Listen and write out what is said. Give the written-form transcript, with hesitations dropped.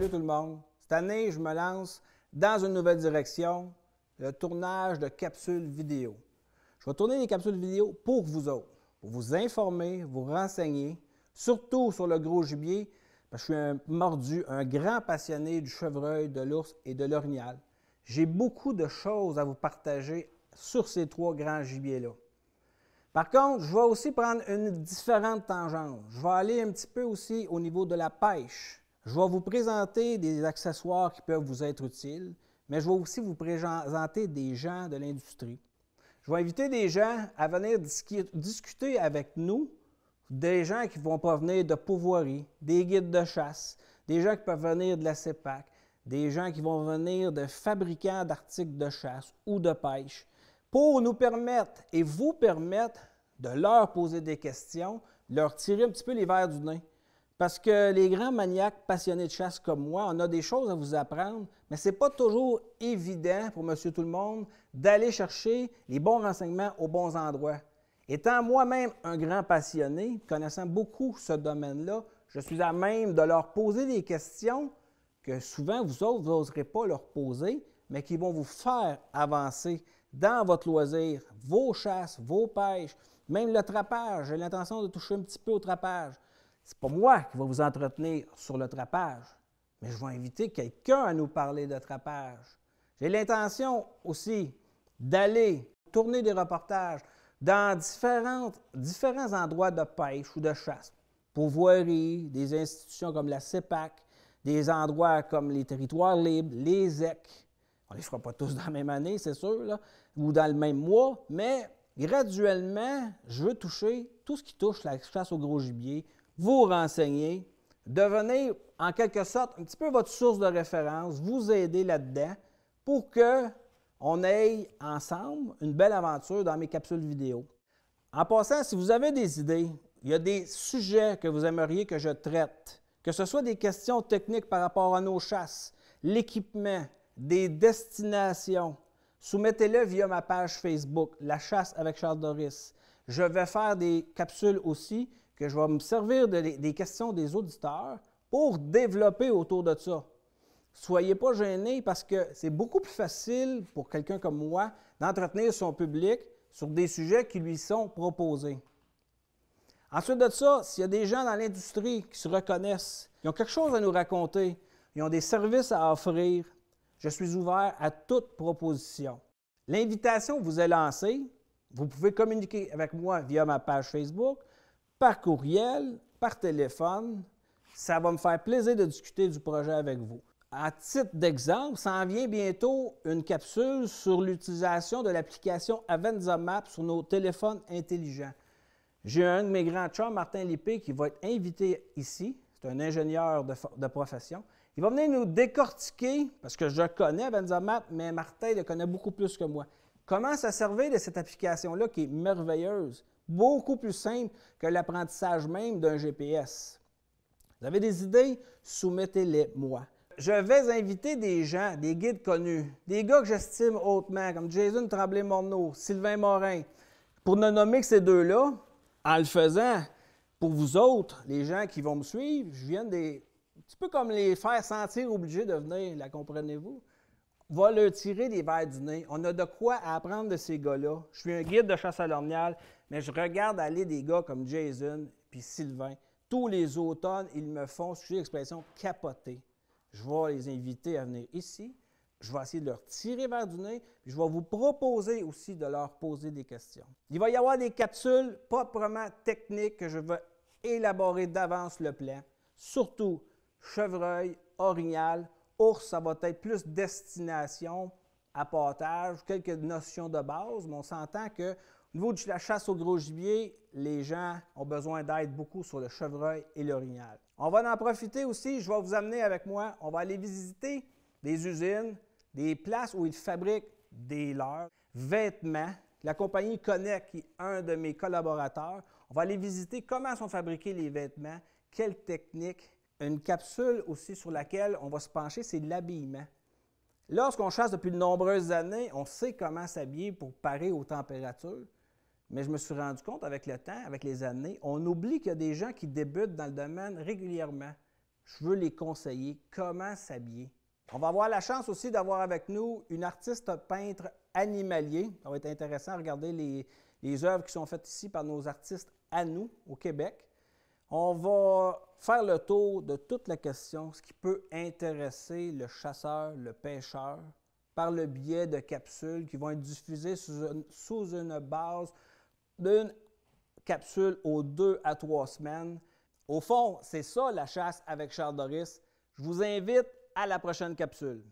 Salut tout le monde. Cette année, je me lance dans une nouvelle direction, le tournage de capsules vidéo. Je vais tourner des capsules vidéo pour vous autres, pour vous informer, vous renseigner, surtout sur le gros gibier, parce que je suis un mordu, un grand passionné du chevreuil, de l'ours et de l'orignal. J'ai beaucoup de choses à vous partager sur ces trois grands gibiers-là. Par contre, je vais aussi prendre une différente tangente. Je vais aller un petit peu aussi au niveau de la pêche. Je vais vous présenter des accessoires qui peuvent vous être utiles, mais je vais aussi vous présenter des gens de l'industrie. Je vais inviter des gens à venir discuter avec nous, des gens qui vont provenir de pourvoiries, des guides de chasse, des gens qui peuvent venir de la CEPAC, des gens qui vont venir de fabricants d'articles de chasse ou de pêche, pour nous permettre et vous permettre de leur poser des questions, leur tirer un petit peu les vers du nez. Parce que les grands maniaques passionnés de chasse comme moi, on a des choses à vous apprendre, mais ce n'est pas toujours évident pour monsieur tout le monde d'aller chercher les bons renseignements aux bons endroits. Étant moi-même un grand passionné, connaissant beaucoup ce domaine-là, je suis à même de leur poser des questions que souvent vous autres, vous n'oserez pas leur poser, mais qui vont vous faire avancer dans votre loisir, vos chasses, vos pêches, même le trapage. J'ai l'intention de toucher un petit peu au trapage. Ce n'est pas moi qui vais vous entretenir sur le trapage, mais je vais inviter quelqu'un à nous parler de trapage. J'ai l'intention aussi d'aller tourner des reportages dans différents endroits de pêche ou de chasse. Pourvoiries, des institutions comme la CEPAC, des endroits comme les territoires libres, les EC. On ne les fera pas tous dans la même année, c'est sûr, là, ou dans le même mois, mais graduellement, je veux toucher tout ce qui touche la chasse au gros gibier, vous renseigner, devenir en quelque sorte un petit peu votre source de référence, vous aider là-dedans pour qu'on ait ensemble une belle aventure dans mes capsules vidéo. En passant, si vous avez des idées, il y a des sujets que vous aimeriez que je traite, que ce soit des questions techniques par rapport à nos chasses, l'équipement, des destinations, soumettez-le via ma page Facebook, La Chasse avec Charles Doris. Je vais faire des capsules aussi que je vais me servir des questions des auditeurs pour développer autour de ça. Soyez pas gênés parce que c'est beaucoup plus facile pour quelqu'un comme moi d'entretenir son public sur des sujets qui lui sont proposés. Ensuite de ça, s'il y a des gens dans l'industrie qui se reconnaissent, qui ont quelque chose à nous raconter, ils ont des services à offrir, je suis ouvert à toute proposition. L'invitation vous est lancée. Vous pouvez communiquer avec moi via ma page Facebook, par courriel, par téléphone. Ça va me faire plaisir de discuter du projet avec vous. À titre d'exemple, s'en vient bientôt une capsule sur l'utilisation de l'application Avenza Map sur nos téléphones intelligents. J'ai un de mes grands chums, Martin Lippé, qui va être invité ici. C'est un ingénieur de profession. Il va venir nous décortiquer, parce que je connais Avenza Map, mais Martin le connaît beaucoup plus que moi. Comment se servir de cette application-là qui est merveilleuse, beaucoup plus simple que l'apprentissage même d'un GPS. Vous avez des idées? Soumettez-les moi. Je vais inviter des gens, des guides connus, des gars que j'estime hautement, comme Jason Tremblay-Morneau, Sylvain Morin. Pour ne nommer que ces deux-là, en le faisant, pour vous autres, les gens qui vont me suivre, je viens un petit peu comme les faire sentir obligés de venir, la comprenez-vous? Va leur tirer des vers du nez. On a de quoi apprendre de ces gars-là. Je suis un guide de chasse à l'orignal, mais je regarde aller des gars comme Jason puis Sylvain. Tous les automnes, ils me font, excusez l'expression, capoter. Je vais les inviter à venir ici. Je vais essayer de leur tirer vers du nez, puis je vais vous proposer aussi de leur poser des questions. Il va y avoir des capsules proprement techniques que je vais élaborer d'avance le plan. Surtout chevreuil, orignal, ours, ça va être plus destination, appâtage, quelques notions de base, mais on s'entend qu'au niveau de la chasse au gros gibier, les gens ont besoin d'aide beaucoup sur le chevreuil et l'orignal. On va en profiter aussi, je vais vous amener avec moi, on va aller visiter des usines, des places où ils fabriquent des leurres, vêtements. La compagnie Connect, qui est un de mes collaborateurs, on va aller visiter comment sont fabriqués les vêtements, quelles techniques. Une capsule aussi sur laquelle on va se pencher, c'est l'habillement. Lorsqu'on chasse depuis de nombreuses années, on sait comment s'habiller pour parer aux températures. Mais je me suis rendu compte avec le temps, avec les années, on oublie qu'il y a des gens qui débutent dans le domaine régulièrement. je veux les conseiller comment s'habiller. On va avoir la chance aussi d'avoir avec nous une artiste peintre animalier. Ça va être intéressant de regarder les œuvres qui sont faites ici par nos artistes à nous, au Québec. On va faire le tour de toute la question, ce qui peut intéresser le chasseur, le pêcheur, par le biais de capsules qui vont être diffusées sous une base d'une capsule aux 2 à 3 semaines. Au fond, c'est ça la chasse avec Charles Doris. Je vous invite à la prochaine capsule.